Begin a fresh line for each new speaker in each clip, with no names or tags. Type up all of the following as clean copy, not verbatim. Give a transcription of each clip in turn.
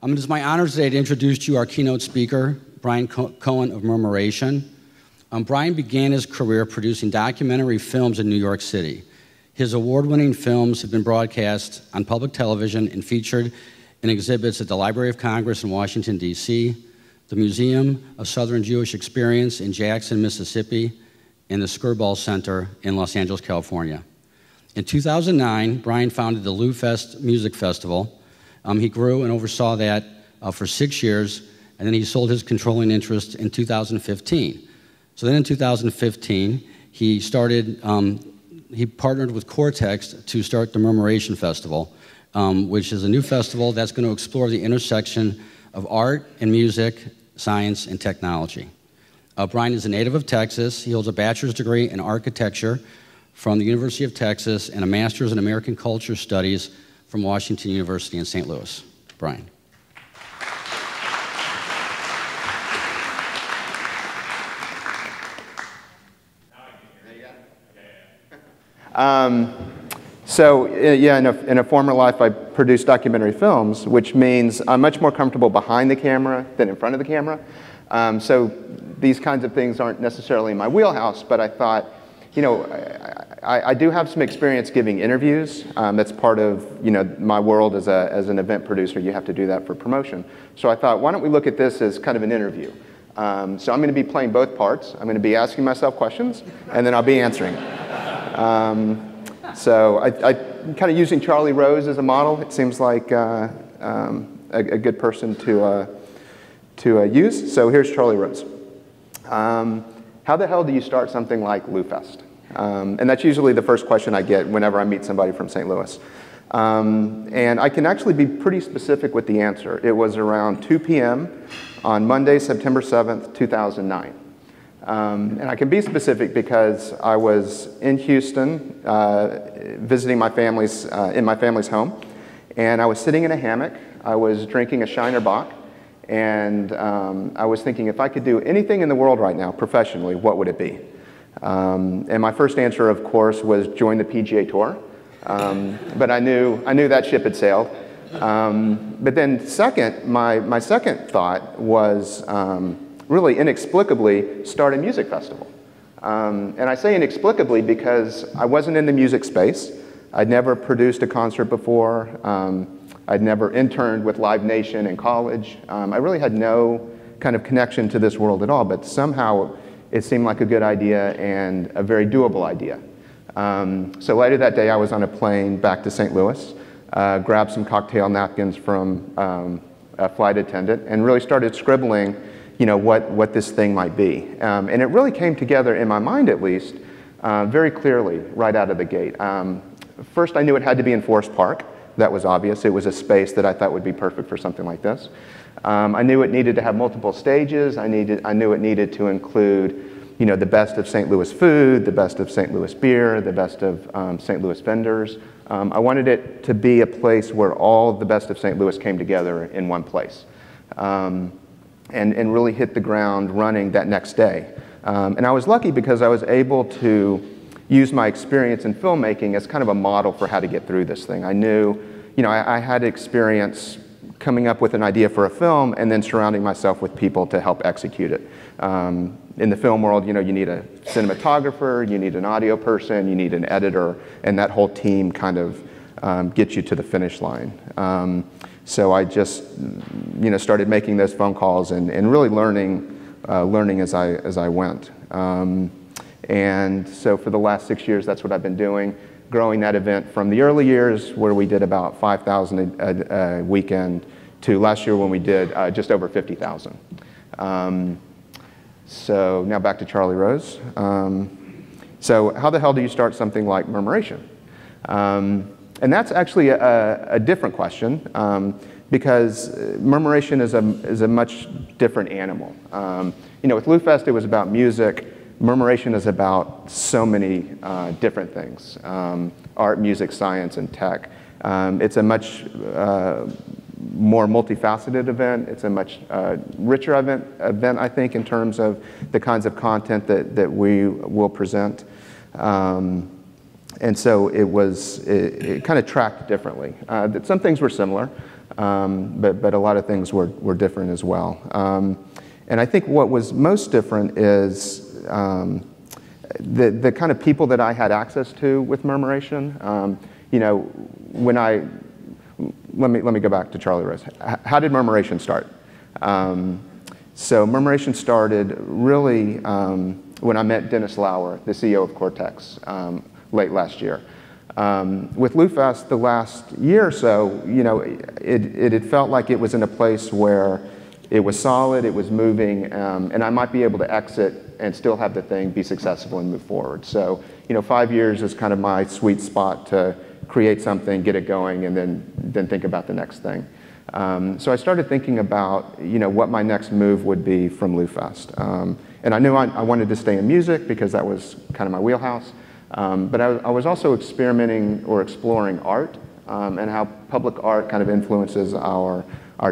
It is my honor today to introduce to you our keynote speaker, Brian Cohen of Murmuration. Brian began his career producing documentary films in New York City. His award-winning films have been broadcast on public television and featured in exhibits at the Library of Congress in Washington, D.C., the Museum of Southern Jewish Experience in Jackson, Mississippi, and the Skirball Center in Los Angeles, California. In 2009, Brian founded the Loufest Music Festival. He grew and oversaw that for 6 years, and then he sold his controlling interest in 2015. So then in 2015, he partnered with Cortex to start the Murmuration Festival, which is a new festival that's going to explore the intersection of art and music, science, and technology. Brian is a native of Texas. He holds a bachelor's degree in architecture from the University of Texas and a master's in American Culture Studies from Washington University in St. Louis. Brian.
In a former life, I produced documentary films, which means I'm much more comfortable behind the camera than in front of the camera. So these kinds of things aren't necessarily in my wheelhouse, but I thought, I do have some experience giving interviews. That's part of, my world as an event producer. You have to do that for promotion. So I thought, why don't we look at this as kind of an interview? So I'm going to be playing both parts. I'm going to be asking myself questions, and then I'll be answering. So I'm kind of using Charlie Rose as a model. It seems like a good person to use. So here's Charlie Rose. How the hell do you start something like Loufest? And that's usually the first question I get whenever I meet somebody from St. Louis. And I can actually be pretty specific with the answer. It was around 2 p.m. on Monday, September 7th, 2009. And I can be specific because I was in Houston visiting my family's, in my family's home, and I was sitting in a hammock. I was drinking a Shiner Bock, and I was thinking, if I could do anything in the world right now professionally, what would it be? And my first answer, of course, was join the PGA Tour, but I knew that ship had sailed. But then second, my second thought was really inexplicably start a music festival. And I say inexplicably because I wasn't in the music space. I'd never produced a concert before. I'd never interned with Live Nation in college. I really had no kind of connection to this world at all, but somehow it seemed like a good idea and a very doable idea. So later that day I was on a plane back to St. Louis, grabbed some cocktail napkins from a flight attendant and really started scribbling what this thing might be. And it really came together, in my mind at least, very clearly right out of the gate. First, I knew it had to be in Forest Park. That was obvious. It was a space that I thought would be perfect for something like this. I knew it needed to have multiple stages. I knew it needed to include the best of St. Louis food, the best of St. Louis beer, the best of St. Louis vendors. I wanted it to be a place where all the best of St. Louis came together in one place. And really hit the ground running that next day. And I was lucky because I was able to use my experience in filmmaking as kind of a model for how to get through this thing. I knew, I had experience coming up with an idea for a film and then surrounding myself with people to help execute it. In the film world, you need a cinematographer, you need an audio person, you need an editor, and that whole team kind of gets you to the finish line. So I just, started making those phone calls and really learning as I went. And so for the last 6 years, that's what I've been doing, growing that event from the early years where we did about 5,000 a weekend to last year when we did just over 50,000. So now back to Charlie Rose. So how the hell do you start something like Murmuration? And that's actually a different question because Murmuration is a much different animal. With Loufest, it was about music. Murmuration is about so many different things, art, music, science, and tech. It's a much more multifaceted event. It's a much richer event, I think, in terms of the kinds of content that we will present. And so it kind of tracked differently. Some things were similar. but a lot of things were different as well. And I think what was most different is the kind of people that I had access to with Murmuration. You know, when let me go back to Charlie Rose. How did Murmuration start? So Murmuration started really when I met Dennis Lauer, the CEO of Cortex, late last year. With Loufest, the last year or so, you know, it had felt like it was in a place where it was solid, it was moving, and I might be able to exit and still have the thing be successful and move forward. So, you know, 5 years is kind of my sweet spot to create something, get it going, and then think about the next thing. So I started thinking about, you know, what my next move would be from Loufest. And I knew I wanted to stay in music because that was kind of my wheelhouse. But I was also experimenting or exploring art and how public art kind of influences our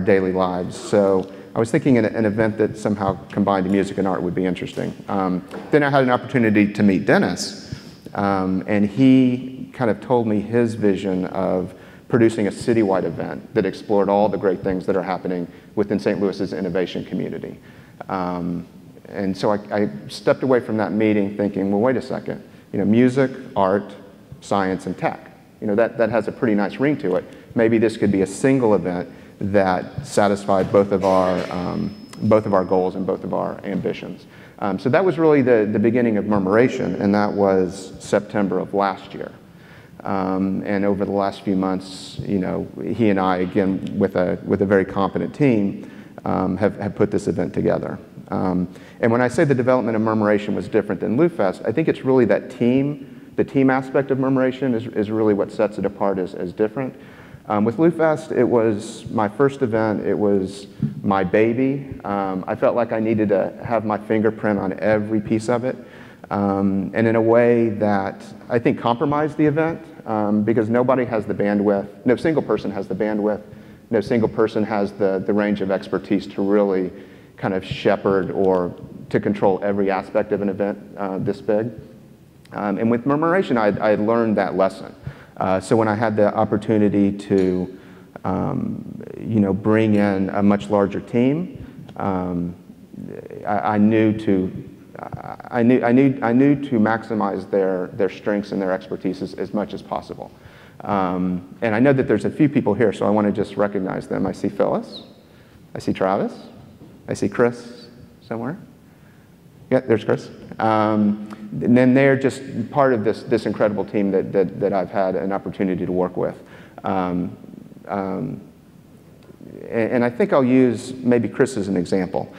daily lives. So I was thinking an event that somehow combined music and art would be interesting. Then I had an opportunity to meet Dennis, and he kind of told me his vision of producing a citywide event that explored all the great things that are happening within St. Louis's innovation community. And so I stepped away from that meeting thinking, well, wait a second, you know, music, art, science, and tech. You know, that has a pretty nice ring to it. Maybe this could be a single event that satisfied both of our goals and both of our ambitions. So that was really the beginning of Murmuration, and that was September of last year. And over the last few months, you know, he and I, again, with a very competent team, have put this event together. And when I say the development of Murmuration was different than Loufest, I think it's really that team, the team aspect of Murmuration is really what sets it apart as different. With Loufest, it was my first event, it was my baby. I felt like I needed to have my fingerprint on every piece of it. And in a way that I think compromised the event, because nobody has the bandwidth, no single person has the bandwidth, no single person has the range of expertise to really kind of shepherd or to control every aspect of an event this big. And with Murmuration, I had learned that lesson. So when I had the opportunity to, you know, bring in a much larger team, I knew to maximize their strengths and their expertise as much as possible. And I know that there's a few people here, so I want to just recognize them. I see Phyllis, I see Travis, I see Chris somewhere. Yeah, there's Chris. And then they're just part of this incredible team that I've had an opportunity to work with. And I think I'll use maybe Chris as an example.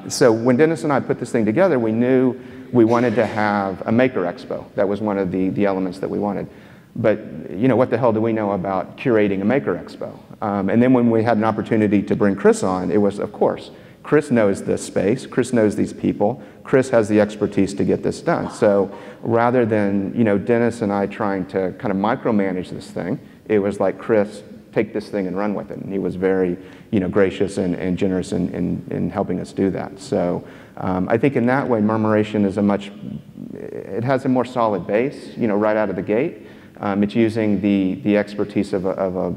So when Dennis and I put this thing together, we knew we wanted to have a Maker Expo. That was one of the elements that we wanted. But you know, what the hell do we know about curating a Maker Expo? And then when we had an opportunity to bring Chris on, it was, of course, Chris knows this space, Chris knows these people, Chris has the expertise to get this done. So rather than, you know, Dennis and I trying to kind of micromanage this thing, it was like, Chris, take this thing and run with it. And he was very, you know, gracious and generous in helping us do that. So I think in that way, Murmuration is it has a more solid base, you know, right out of the gate. It's using the expertise of a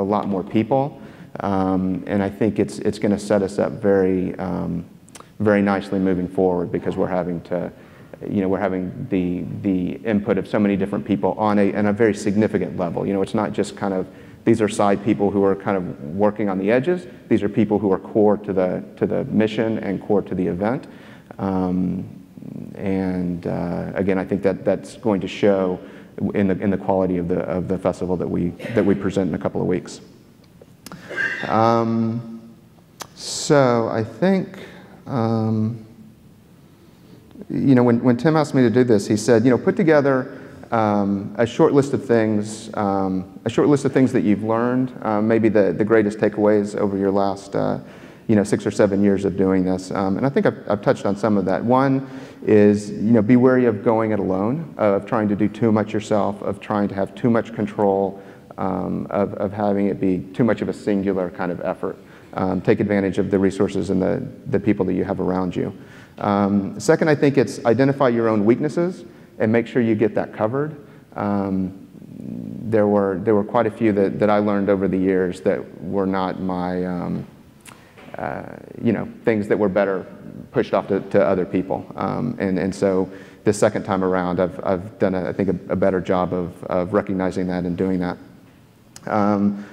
lot more people. And I think it's going to set us up very nicely moving forward, because we're having to, you know, we're having the input of so many different people on a very significant level. You know, it's not just kind of, these are side people who are kind of working on the edges. These are people who are core to the mission and core to the event. Again, I think that's going to show in the quality of the festival that we present in a couple of weeks. So I think, you know, when Tim asked me to do this, he said, you know, put together a short list of things that you've learned, maybe the greatest takeaways over your last, you know, 6 or 7 years of doing this. And I think I've touched on some of that. One is, you know, be wary of going it alone, of trying to do too much yourself, of trying to have too much control, of having it be too much of a singular kind of effort. Take advantage of the resources and the people that you have around you. Second, I think it's identify your own weaknesses and make sure you get that covered. there were quite a few that I learned over the years that were not my, things that were better pushed off to other people. And so this second time around, I've done, I think, a better job of recognizing that and doing that.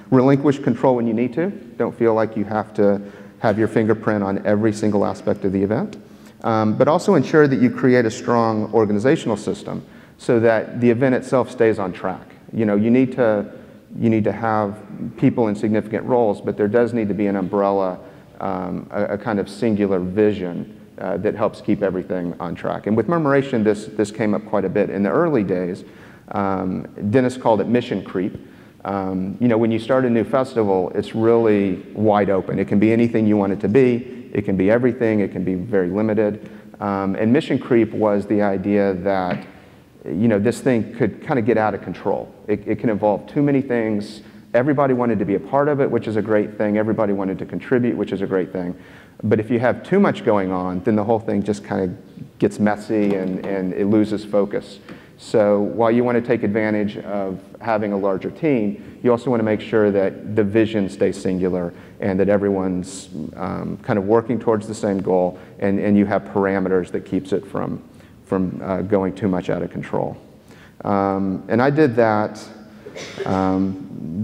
Relinquish control when you need to. Don't feel like you have to have your fingerprint on every single aspect of the event. But also ensure that you create a strong organizational system so that the event itself stays on track. You need to have people in significant roles, but there does need to be an umbrella, a kind of singular vision that helps keep everything on track. And with Murmuration, this came up quite a bit. In the early days, Dennis called it mission creep. When you start a new festival, it's really wide open. It can be anything you want it to be. It can be everything. It can be very limited. And mission creep was the idea that this thing could kind of get out of control. It can involve too many things. Everybody wanted to be a part of it, which is a great thing. Everybody wanted to contribute, which is a great thing. But if you have too much going on, then the whole thing just kind of gets messy and it loses focus. So while you want to take advantage of having a larger team, you also want to make sure that the vision stays singular and that everyone's kind of working towards the same goal, and you have parameters that keeps it from going too much out of control. And I did that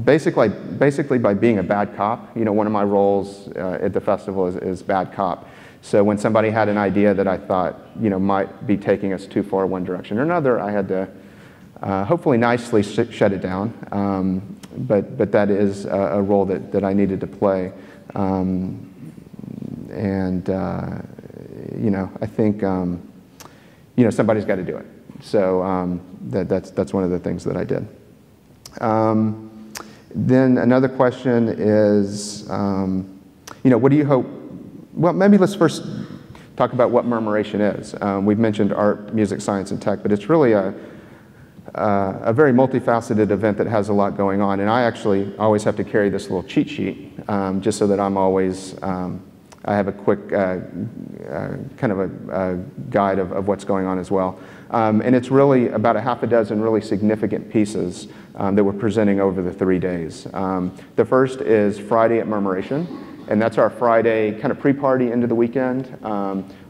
basically by being a bad cop. One of my roles at the festival is bad cop. So when somebody had an idea that I thought might be taking us too far one direction or another, I had to hopefully nicely shut it down. But that is a role that I needed to play. I think somebody's got to do it. So that's one of the things that I did. Then another question is, what do you hope? Well, maybe let's first talk about what Murmuration is. We've mentioned art, music, science, and tech, but it's really a very multifaceted event that has a lot going on. And I actually always have to carry this little cheat sheet just so that I'm always, I have a quick kind of a guide of what's going on as well. And it's really about a half a dozen really significant pieces that we're presenting over the 3 days. The first is Friday at Murmuration. And that's our Friday kind of pre-party into the weekend.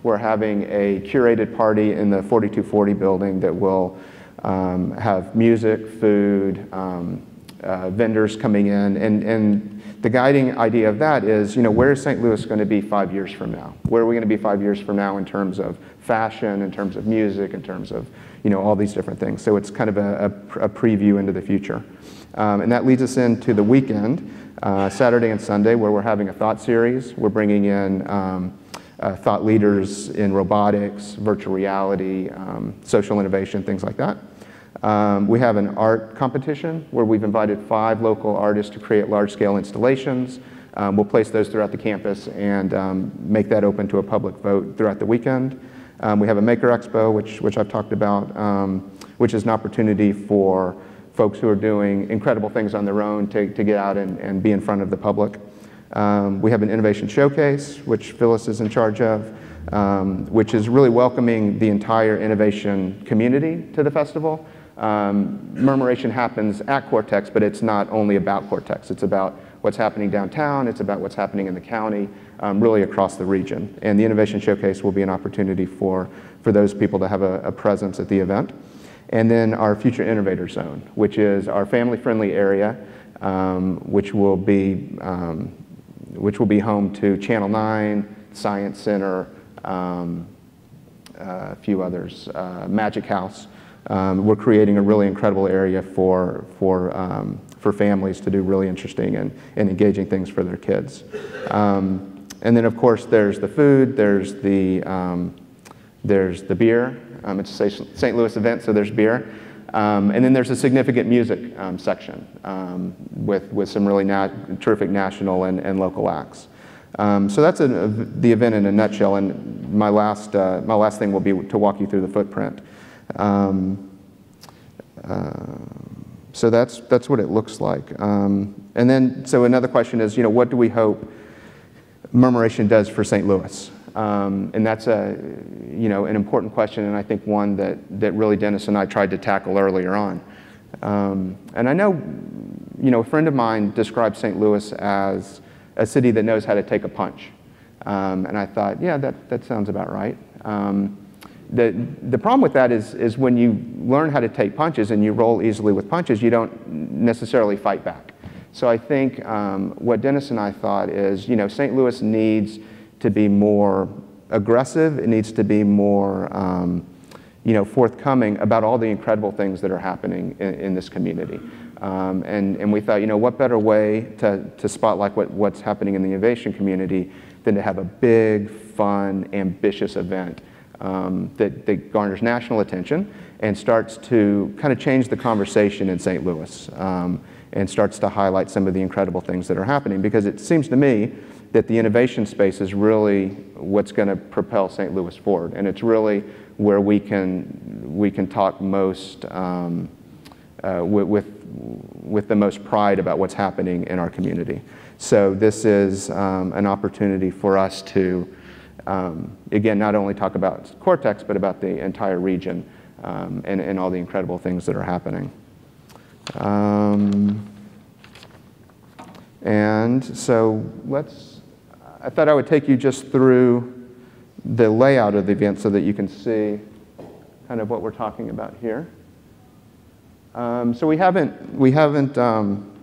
We're having a curated party in the 4240 building that will have music, food, vendors coming in. And the guiding idea of that is, where is St. Louis going to be 5 years from now? Where are we going to be 5 years from now in terms of fashion, in terms of music, in terms of all these different things. So it's kind of a preview into the future. And that leads us into the weekend. Saturday and Sunday, where we're having a thought series. We're bringing in thought leaders in robotics, virtual reality, social innovation, things like that. We have an art competition where we've invited 5 local artists to create large-scale installations. We'll place those throughout the campus and make that open to a public vote throughout the weekend. We have a Maker Expo, which I've talked about, which is an opportunity for folks who are doing incredible things on their own to get out and be in front of the public. We have an innovation showcase, which Phyllis is in charge of, which is really welcoming the entire innovation community to the festival. Murmuration happens at Cortex, but it's not only about Cortex. It's about what's happening downtown. It's about what's happening in the county, really across the region. And the innovation showcase will be an opportunity for those people to have a presence at the event. And then our Future Innovator Zone, which is our family-friendly area, which will be home to Channel 9, Science Center, a few others, Magic House. We're creating a really incredible area for families to do really interesting and engaging things for their kids. And then, of course, there's the food, there's the beer. It's a St. Louis event, so there's beer. And then there's a significant music section with some really terrific national and local acts. So that's the event in a nutshell, and my last thing will be to walk you through the footprint. So that's what it looks like. And then, so another question is, what do we hope Murmuration does for St. Louis? And that's an important question, and I think one that really Dennis and I tried to tackle earlier on. And I know, a friend of mine described St. Louis as a city that knows how to take a punch. And I thought, yeah, that sounds about right. The problem with that is when you learn how to take punches and you roll easily with punches, you don't necessarily fight back. So I think what Dennis and I thought is, St. Louis needs to be more aggressive. It needs to be more, forthcoming about all the incredible things that are happening in this community. And we thought, what better way to spotlight what's happening in the innovation community than to have a big, fun, ambitious event that garners national attention and starts to kind of change the conversation in St. Louis and starts to highlight some of the incredible things that are happening. Because it seems to me that the innovation space is really what's going to propel St. Louis forward. And it's really where we can talk most with the most pride about what's happening in our community. So this is an opportunity for us to, again, not only talk about Cortex, but about the entire region and all the incredible things that are happening. And so I thought I would take you just through the layout of the event so that you can see kind of what we're talking about here. So we haven't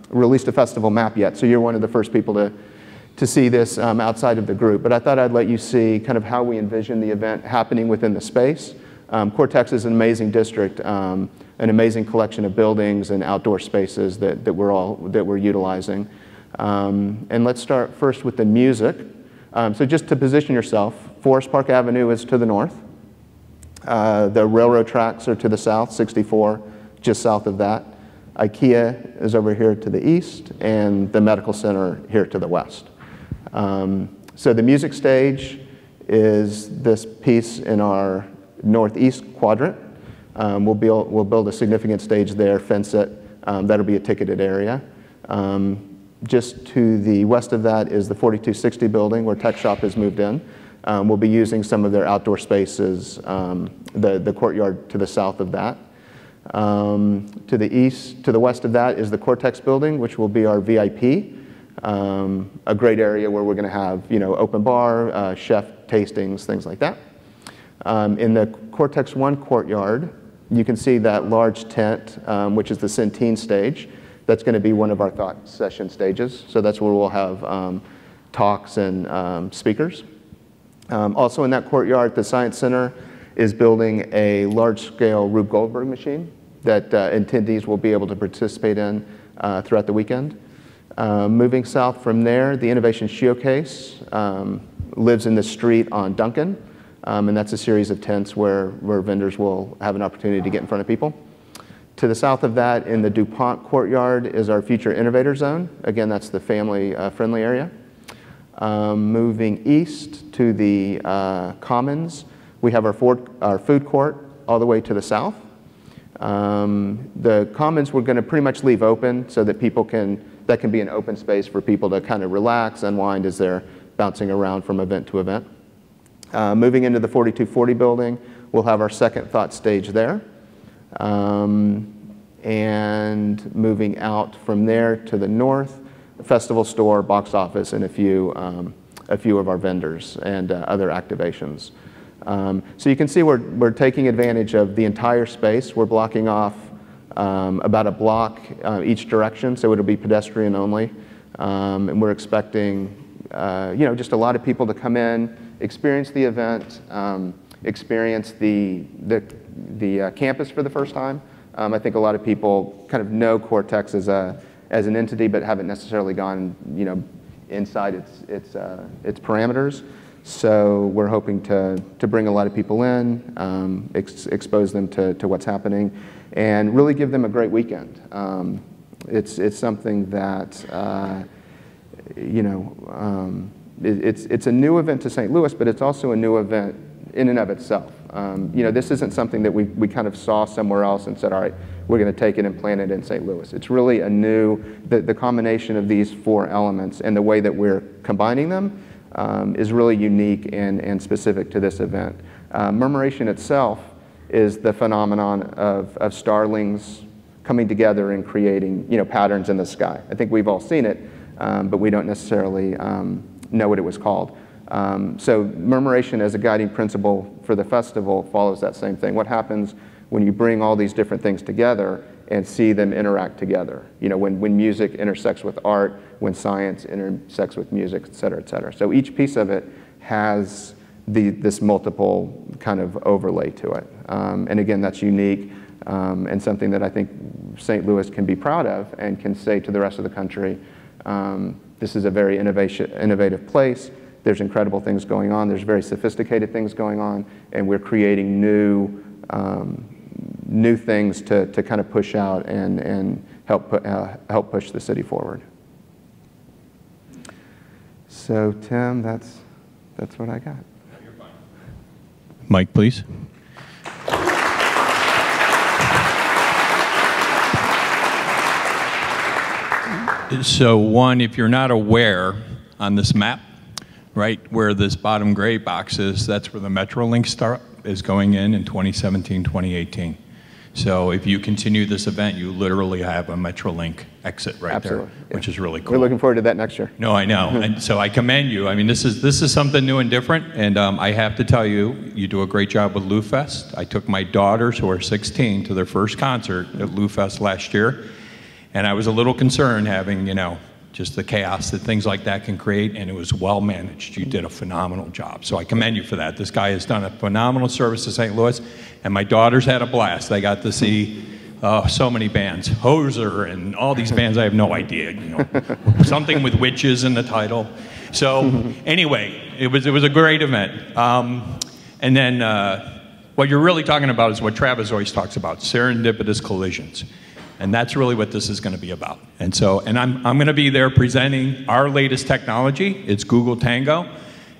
released a festival map yet, so you're one of the first people to see this outside of the group. But I thought I'd let you see kind of how we envision the event happening within the space. Cortex is an amazing district, an amazing collection of buildings and outdoor spaces that we're utilizing. And let's start first with the music. So just to position yourself, Forest Park Avenue is to the north. The railroad tracks are to the south, 64, just south of that. IKEA is over here to the east, and the medical center here to the west. So the music stage is this piece in our northeast quadrant. We'll build a significant stage there, fence it. That'll be a ticketed area. Just to the west of that is the 4260 building where Tech Shop has moved in. We'll be using some of their outdoor spaces, the courtyard to the south of that. To the west of that is the Cortex building, which will be our VIP, a great area where we're going to have open bar, chef tastings, things like that. In the Cortex 1 courtyard, you can see that large tent, which is the Centene stage. That's going to be one of our thought session stages. So that's where we'll have talks and speakers. Also in that courtyard, the Science Center is building a large-scale Rube Goldberg machine that attendees will be able to participate in throughout the weekend. Moving south from there, the Innovation Showcase lives in the street on Duncan, and that's a series of tents where vendors will have an opportunity to get in front of people. To the south of that, in the DuPont courtyard, is our Future Innovator Zone. Again, that's the family-friendly area. Moving east to the Commons, we have our food court all the way to the south. The Commons we're going to pretty much leave open so that that can be an open space for people to kind of relax, unwind as they're bouncing around from event to event. Moving into the 4240 building, we'll have our second thought stage there. And moving out from there to the north, festival store, box office, and a few of our vendors and other activations. So you can see we're taking advantage of the entire space. We're blocking off about a block each direction, so it'll be pedestrian only. And we're expecting just a lot of people to come in, experience the event, experience the campus for the first time. I think a lot of people kind of know Cortex as an entity, but haven't necessarily gone inside its parameters. So we're hoping to bring a lot of people in, expose them to what's happening, and really give them a great weekend. It's something that it's a new event to St. Louis, but it's also a new event in and of itself. This isn't something that we kind of saw somewhere else and said, all right, we're going to take it and plant it in St. Louis. It's really the combination of these four elements and the way that we're combining them is really unique and specific to this event. Murmuration itself is the phenomenon of starlings coming together and creating, patterns in the sky. I think we've all seen it, but we don't necessarily know what it was called. So Murmuration as a guiding principle for the festival follows that same thing. What happens when you bring all these different things together and see them interact together? When music intersects with art, when science intersects with music, et cetera, et cetera. So each piece of it has this multiple kind of overlay to it. And again, that's unique and something that I think St. Louis can be proud of and can say to the rest of the country, this is a very innovative place. There's incredible things going on. There's very sophisticated things going on, and we're creating new things to kind of push out and help push the city forward. So Tim, that's what I got.
You're fine. Mike, please. So one, if you're not aware, on this map, right where this bottom gray box is, that's where the Metrolink start is going in 2017, 2018. So if you continue this event, you literally have a Metrolink exit right
Absolutely.
there, which is really cool.
We're looking forward to that next year.
No, I know, and so I commend you. I mean, this is something new and different, and I have to tell you, you do a great job with Loufest. I took my daughters, who are 16, to their first concert at Loufest last year, and I was a little concerned having, just the chaos that things like that can create, and it was well managed. You did a phenomenal job, so I commend you for that. This guy has done a phenomenal service to St. Louis, and my daughters had a blast. They got to see so many bands, Hoser and all these bands I have no idea, something with witches in the title. So anyway, it was a great event. And then what you're really talking about is what Travis always talks about, serendipitous collisions. And that's really what this is going to be about. And I'm going to be there presenting our latest technology. It's Google Tango.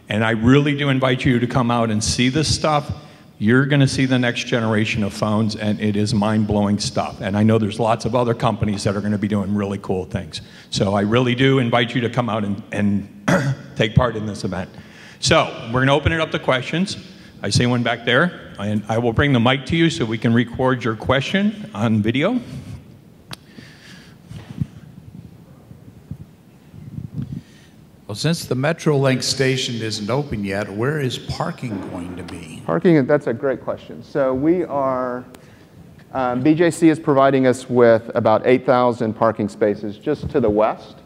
And I really do invite you to come out and see this stuff. You're going to see the next generation of phones, and it is mind-blowing stuff. And I know there's lots of other companies that are going to be doing really cool things. So I really do invite you to come out and take part in this event. So we're going to open it up to questions. I see one back there. And I will bring the mic to you so we can record your question on video.
Well, since the Metrolink station isn't open yet, where is parking going to be?
Parking, that's a great question. So we are, BJC is providing us with about 8,000 parking spaces just to the west.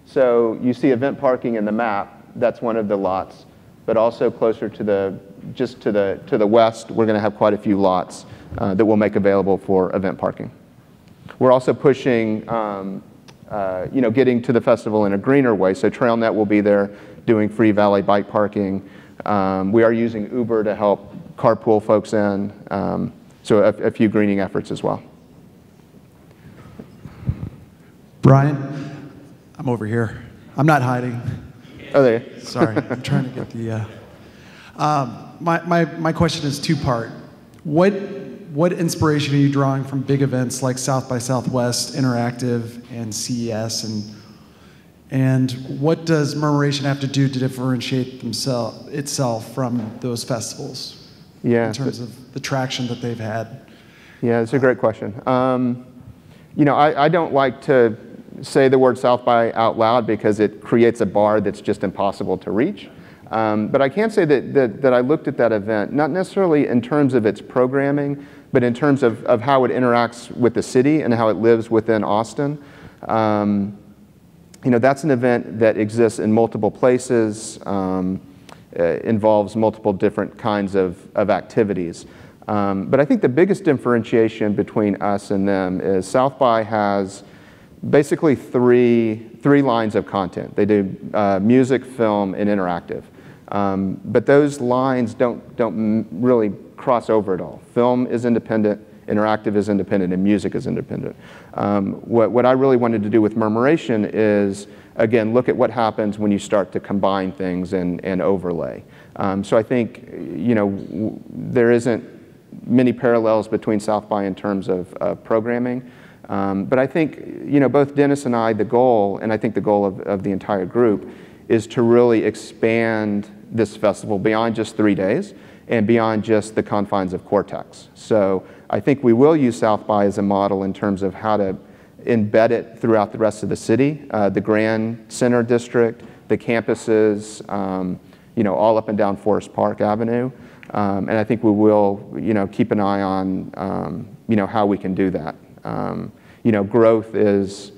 So you see event parking in the map, that's one of the lots, but also closer to just to the west, we're going to have quite a few lots that we'll make available for event parking. We're also pushing getting to the festival in a greener way. So TrailNet will be there doing free valet bike parking. We are using Uber to help carpool folks in. So a few greening efforts as well.
Brian, I'm over here. I'm not hiding.
Oh, there you go.
Sorry, I'm trying to get the. My question is two-part. What inspiration are you drawing from big events like South by Southwest, Interactive, and CES, and what does Murmuration have to do to differentiate itself from those festivals?
Yeah,
in terms of the traction that they've had.
Yeah, it's a great question. I don't like to say the word South by out loud because it creates a bar that's just impossible to reach. But I can say that I looked at that event, not necessarily in terms of its programming, but in terms of how it interacts with the city and how it lives within Austin. That's an event that exists in multiple places, involves multiple different kinds of activities. But I think the biggest differentiation between us and them is South by has basically three lines of content. They do music, film, and interactive. But those lines don't really cross over at all. Film is independent, interactive is independent, and music is independent. What I really wanted to do with Murmuration is, again, look at what happens when you start to combine things and overlay. So I think, there isn't many parallels between South by in terms of programming. But I think, both Dennis and I, the goal, and I think the goal of the entire group, is to really expand this festival beyond just 3 days and beyond just the confines of Cortex. So I think we will use South by as a model in terms of how to embed it throughout the rest of the city, the Grand Center District, the campuses, all up and down Forest Park Avenue. And I think we will, keep an eye on, how we can do that. Growth is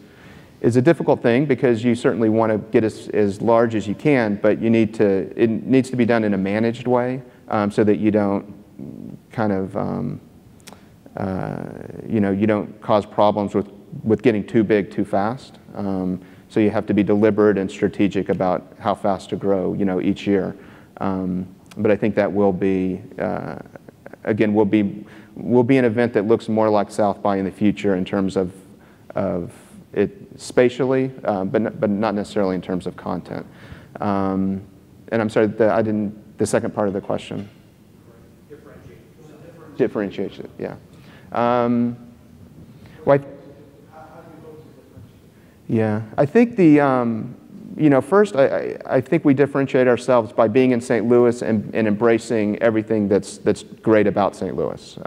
a difficult thing because you certainly want to get as large as you can, but it needs to be done in a managed way so that you don't kind of, you don't cause problems with getting too big too fast. So you have to be deliberate and strategic about how fast to grow, each year. But I think that will be, again, will be an event that looks more like South by in the future in terms of it spatially, but not necessarily in terms of content. And I'm sorry, the second part of the question. Differentiation, yeah. Yeah, I think first, I think we differentiate ourselves by being in St. Louis and embracing everything that's great about St. Louis.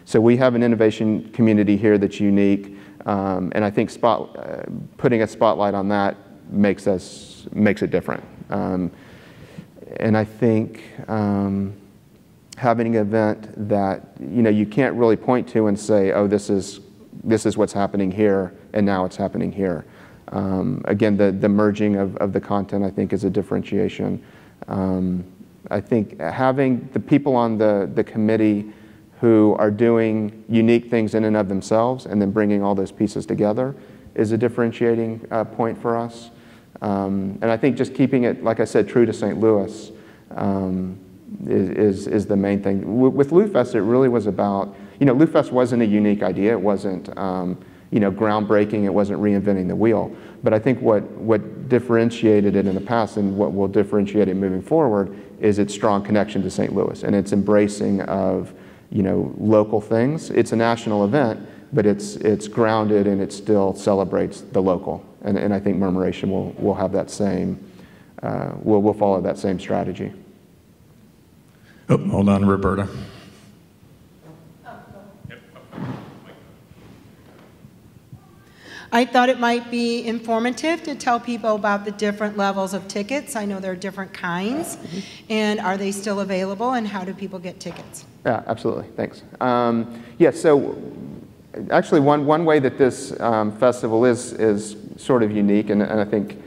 So we have an innovation community here that's unique, and I think putting a spotlight on that makes it different. And I think having an event that you can't really point to and say, oh, this is what's happening here, and now it's happening here. Again, the merging of the content, I think, is a differentiation. I think having the people on the committee who are doing unique things in and of themselves and then bringing all those pieces together is a differentiating point for us. And I think just keeping it, like I said, true to St. Louis is the main thing. With Loufest, it really was about, Loufest wasn't a unique idea. It wasn't, groundbreaking. It wasn't reinventing the wheel. But I think what differentiated it in the past and what will differentiate it moving forward is its strong connection to St. Louis and its embracing of, local things. It's a national event, but it's grounded and it still celebrates the local. And I think Murmuration will have that same, will follow that same strategy.
Oh, hold on, Roberta.
I thought it might be informative to tell people about the different levels of tickets. I know there are different kinds. And are they still available, and how do people get tickets?
Yeah, absolutely. Thanks. So actually one way that this festival is sort of unique and I think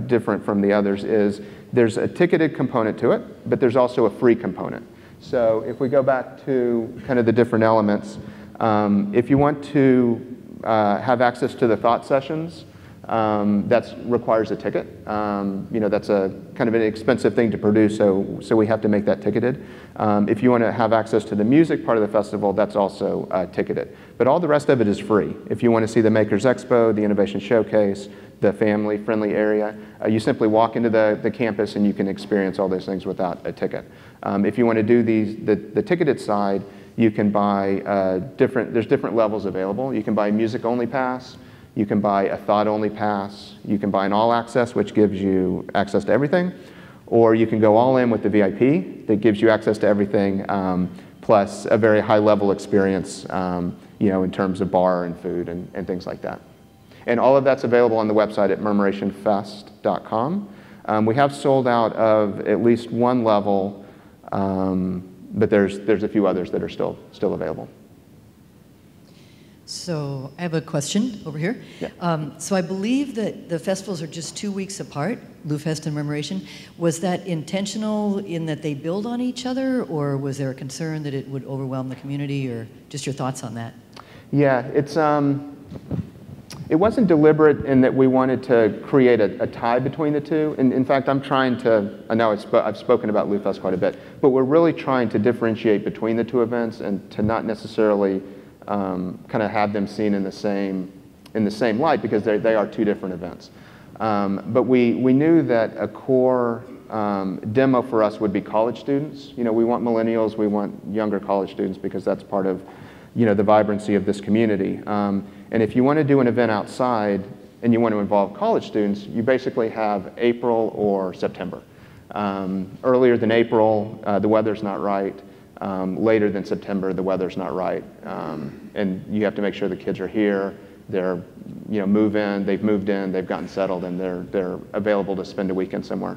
different from the others is there's a ticketed component to it, but there's also a free component. So if we go back to kind of the different elements, if you want to have access to the thought sessions, that requires a ticket. That's a kind of an expensive thing to produce, so we have to make that ticketed. If you want to have access to the music part of the festival, that's also ticketed. But all the rest of it is free. If you want to see the Makers Expo, the Innovation Showcase, the family-friendly area, you simply walk into the campus and you can experience all those things without a ticket. If you want to do the ticketed side, you can buy there's different levels available. You can buy a music-only pass, you can buy a thought-only pass, you can buy an all-access, which gives you access to everything, or you can go all in with the VIP that gives you access to everything, plus a very high-level experience, in terms of bar and food and things like that. And all of that's available on the website at murmurationfest.com. We have sold out of at least one level, but there's a few others that are still available.
So I have a question over here.
Yeah.
So I believe that the festivals are just 2 weeks apart, Loufest and Murmuration. Was that intentional in that they build on each other, or was there a concern that it would overwhelm the community, or just your thoughts on that?
Yeah, it wasn't deliberate in that we wanted to create a tie between the two. In fact, I'm trying to, I know I've spoken about Loufest quite a bit, but we're really trying to differentiate between the two events and to not necessarily kind of have them seen in the same light, because they are two different events. But we knew that a core demo for us would be college students. We want millennials, we want younger college students, because that's part of the vibrancy of this community. And if you want to do an event outside and you want to involve college students, you basically have April or September. Earlier than April, the weather's not right. Later than September, the weather's not right. And you have to make sure the kids are here. They're, they've moved in, they've gotten settled, and they're available to spend a weekend somewhere.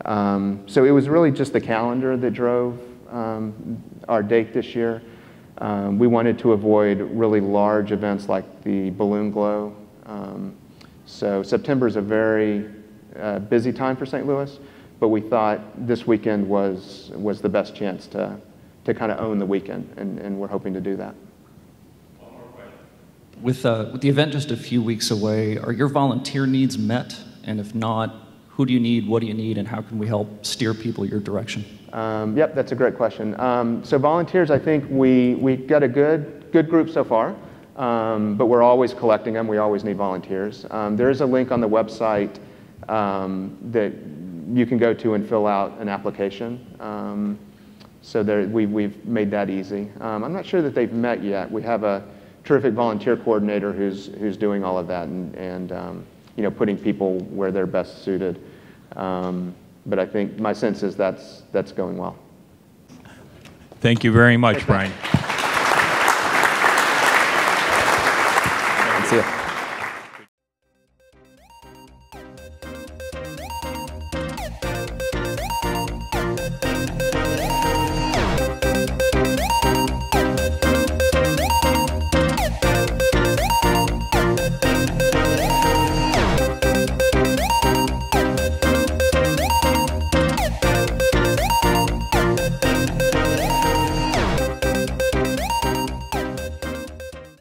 So it was really just the calendar that drove our date this year. We wanted to avoid really large events like the balloon glow. So September is a very busy time for St. Louis, but we thought this weekend was the best chance to kind of own the weekend, and we're hoping to do that.
With the event just a few weeks away, are your volunteer needs met? And if not, who do you need, what do you need, and how can we help steer people your direction?
Yep, that's a great question. So volunteers, I think we got a good group so far, but we're always collecting them. We always need volunteers. There is a link on the website that you can go to and fill out an application. So we've made that easy. I'm not sure that they've met yet. We have a terrific volunteer coordinator who's doing all of that and putting people where they're best suited. But I think my sense is that's going well.
Thank you very much, Brian.